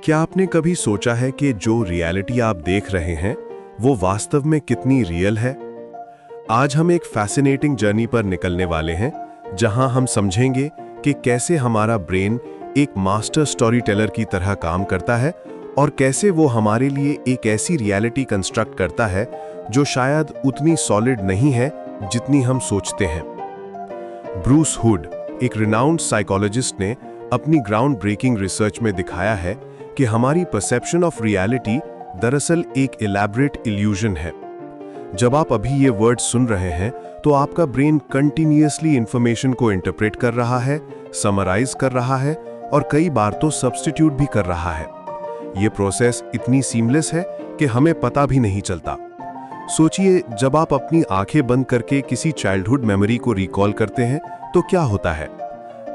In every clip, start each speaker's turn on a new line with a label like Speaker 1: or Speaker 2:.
Speaker 1: क्या आपने कभी सोचा है कि जो रियलिटी आप देख रहे हैं वो वास्तव में कितनी रियल है? आज हम एक फैसिनेटिंग जर्नी पर निकलने वाले हैं जहां हम समझेंगे कि कैसे हमारा ब्रेन एक मास्टर स्टोरी टेलर की तरह काम करता है और कैसे वो हमारे लिए एक ऐसी रियलिटी कंस्ट्रक्ट करता है जो शायद उतनी सॉलिड नहीं है जितनी हम सोचते हैं। ब्रूस हुड, एक रिनाउंड साइकोलॉजिस्ट, ने अपनी ग्राउंड ब्रेकिंग रिसर्च में दिखाया है कि हमारी परसेप्शन ऑफ रियलिटी दरअसल एक इलैबोरेट इल्यूजन है। जब आप अभी ये वर्ड सुन रहे हैं तो आपका ब्रेन कंटिन्यूअसली इंफॉर्मेशन को इंटरप्रेट कर रहा है, समराइज कर रहा है और कई बार तो सब्स्टिट्यूट भी कर रहा है। ये प्रोसेस इतनी सीमलेस है कि हमें पता भी नहीं चलता। सोचिए, जब आप अपनी आंखें बंद करके किसी चाइल्डहुड मेमोरी को रिकॉल करते हैं तो क्या होता है?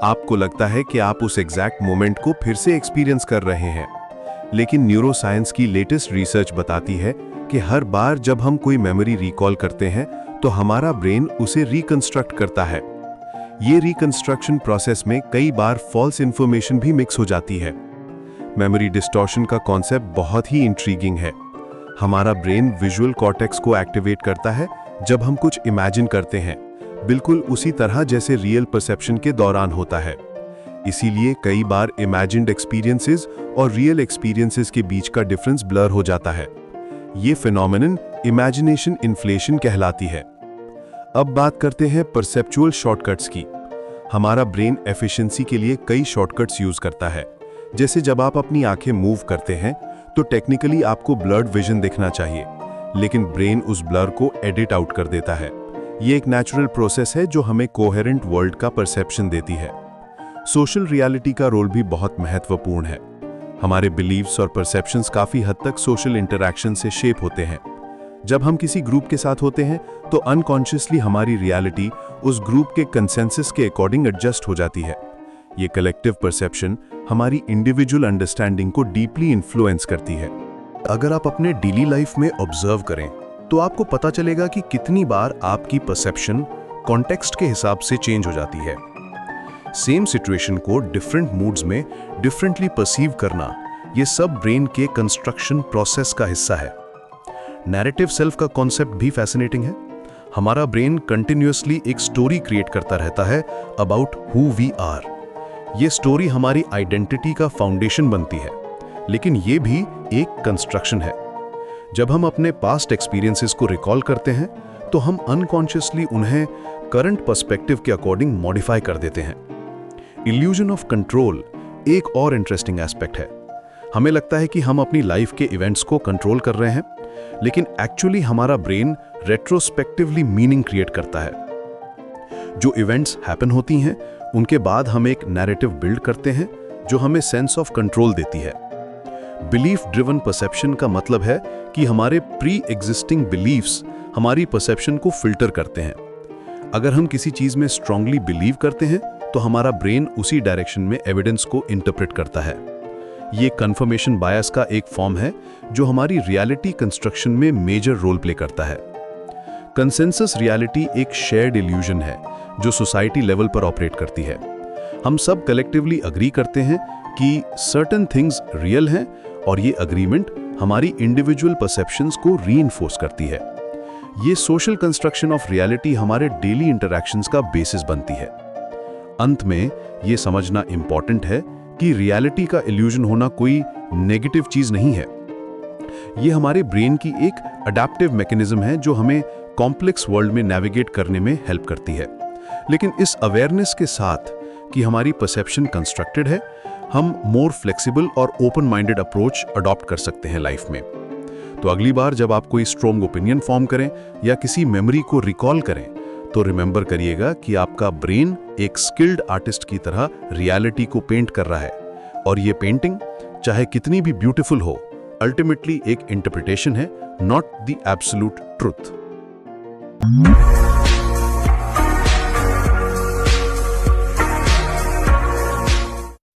Speaker 1: आपको लगता है कि आप उस एग्जैक्ट मोमेंट को फिर से एक्सपीरियंस कर रहे हैं। लेकिन न्यूरोसाइंस की लेटेस्ट रिसर्च बताती है कि हर बार जब हम कोई मेमोरी रिकॉल करते हैं तो हमारा ब्रेन उसे रिकंस्ट्रक्ट करता है। ये रिकंस्ट्रक्शन प्रोसेस में कई बार फॉल्स इंफॉर्मेशन भी मिक्स हो जाती है। मेमोरी डिस्टॉर्शन का कॉन्सेप्ट बहुत ही इंट्रीगिंग है। हमारा ब्रेन विजुअल कॉर्टेक्स को एक्टिवेट करता है जब हम कुछ इमेजिन करते हैं, बिल्कुल उसी तरह जैसे रियल परसेप्शन के दौरान होता है। इसीलिए कई बार इमेजिन्ड एक्सपीरियंसेस और रियल एक्सपीरियंसेस के बीच का डिफरेंस ब्लर हो जाता है। ये फिनोमेनन इमेजिनेशन इन्फ्लेशन कहलाती है। अब बात करते हैं परसेप्चुअल शॉर्टकट्स की। हमारा ब्रेन एफिशिएंसी के लिए कई शॉर्टकट्स यूज करता है। जैसे जब आप अपनी आंखें मूव करते हैं तो टेक्निकली आपको ब्लर्ड विजन दिखना चाहिए, लेकिन ब्रेन उस ब्लर को एडिट आउट कर देता है। ये एक नेचुरल प्रोसेस है जो हमें कोहेरेंट वर्ल्ड का परसेप्शन देती है। सोशल रियलिटी का रोल भी बहुत महत्वपूर्ण है। हमारे बिलीव्स और परसेप्शंस काफी हद तक सोशल इंटरैक्शन से शेप होते हैं। जब हम किसी ग्रुप के साथ होते हैं तो अनकॉन्शियसली हमारी रियलिटी उस ग्रुप के कंसेंसस के अकॉर्डिंग एडजस्ट हो जाती है। ये कलेक्टिव परसेप्शन हमारी इंडिविजुअल अंडरस्टैंडिंग को डीपली इन्फ्लुएंस करती है।
Speaker 2: अगर आप अपने डेली लाइफ में ऑब्जर्व करें तो आपको पता चलेगा कि कितनी बार आपकी परसेप्शन कॉन्टेक्स्ट के हिसाब से चेंज हो जाती है। सेम सिचुएशन को डिफरेंट मूड्स में डिफरेंटली परसीव करना, ये सब ब्रेन के कंस्ट्रक्शन प्रोसेस का हिस्सा है। नैरेटिव सेल्फ का कॉन्सेप्ट भी फैसिनेटिंग है। हमारा ब्रेन कंटिन्यूअसली एक स्टोरी क्रिएट करता रहता है अबाउट हु वी आर। ये स्टोरी हमारी आइडेंटिटी का फाउंडेशन बनती है, लेकिन ये भी एक कंस्ट्रक्शन है। जब हम अपने पास्ट एक्सपीरियंसेस को रिकॉल करते हैं तो हम अनकॉन्शियसली उन्हें करंट पर्सपेक्टिव के अकॉर्डिंग मॉडिफाई कर देते हैं। इल्यूजन ऑफ कंट्रोल एक और इंटरेस्टिंग एस्पेक्ट है। हमें लगता है कि हम अपनी लाइफ के इवेंट्स को कंट्रोल कर रहे हैं, लेकिन एक्चुअली हमारा ब्रेन रेट्रोस्पेक्टिवली मीनिंग क्रिएट करता है। जो इवेंट्स हैपन होती हैं उनके बाद हम एक नैरेटिव बिल्ड करते हैं जो हमें सेंस ऑफ कंट्रोल देती है। बिलीफ ड्रिवन परसेप्शन का मतलब है कि हमारे प्री एग्जिस्टिंग बिलीफ्स हमारी परसेप्शन को फिल्टर करते हैं। अगर हम किसी चीज में स्ट्रांगली बिलीव करते हैं तो हमारा ब्रेन उसी डायरेक्शन में एविडेंस को इंटरप्रेट करता है। ये कंफर्मेशन बायस का एक फॉर्म है जो हमारी रियलिटी कंस्ट्रक्शन में मेजर रोल प्ले करता है। कंसेंसस रियलिटी एक शेयर्ड इल्यूजन है जो सोसाइटी लेवल पर ऑपरेट करती है। हम सब कलेक्टिवली अग्री करते हैं कि सर्टेन थिंग्स रियल हैं और ये अग्रीमेंट हमारी इंडिविजुअल परसेप्शंस को रीइंफोर्स करती है। ये सोशल कंस्ट्रक्शन ऑफ रियलिटी हमारे डेली इंटरैक्शंस का बेसिस बनती है। अंत में ये समझना इंपॉर्टेंट है कि रियलिटी का इल्यूजन होना कोई नेगेटिव चीज नहीं है। ये हमारे ब्रेन की एक अडैप्टिव मैकेनिज्म है जो हमें कॉम्प्लेक्स वर्ल्ड में नेविगेट करने में हेल्प करती है। लेकिन इस अवेयरनेस के साथ कि हमारी परसेप्शन कंस्ट्रक्टेड है, हम मोर फ्लेक्सिबल और ओपन माइंडेड अप्रोच अडॉप्ट कर सकते हैं लाइफ में। तो अगली बार जब आप कोई स्ट्रॉन्ग ओपिनियन फॉर्म करें या किसी मेमोरी को रिकॉल करें तो रिमेंबर करिएगा कि आपका ब्रेन एक स्किल्ड आर्टिस्ट की तरह रियलिटी को पेंट कर रहा है, और ये पेंटिंग चाहे कितनी भी ब्यूटीफुल हो, अल्टीमेटली एक इंटरप्रिटेशन है, नॉट द एब्सोल्यूट ट्रुथ।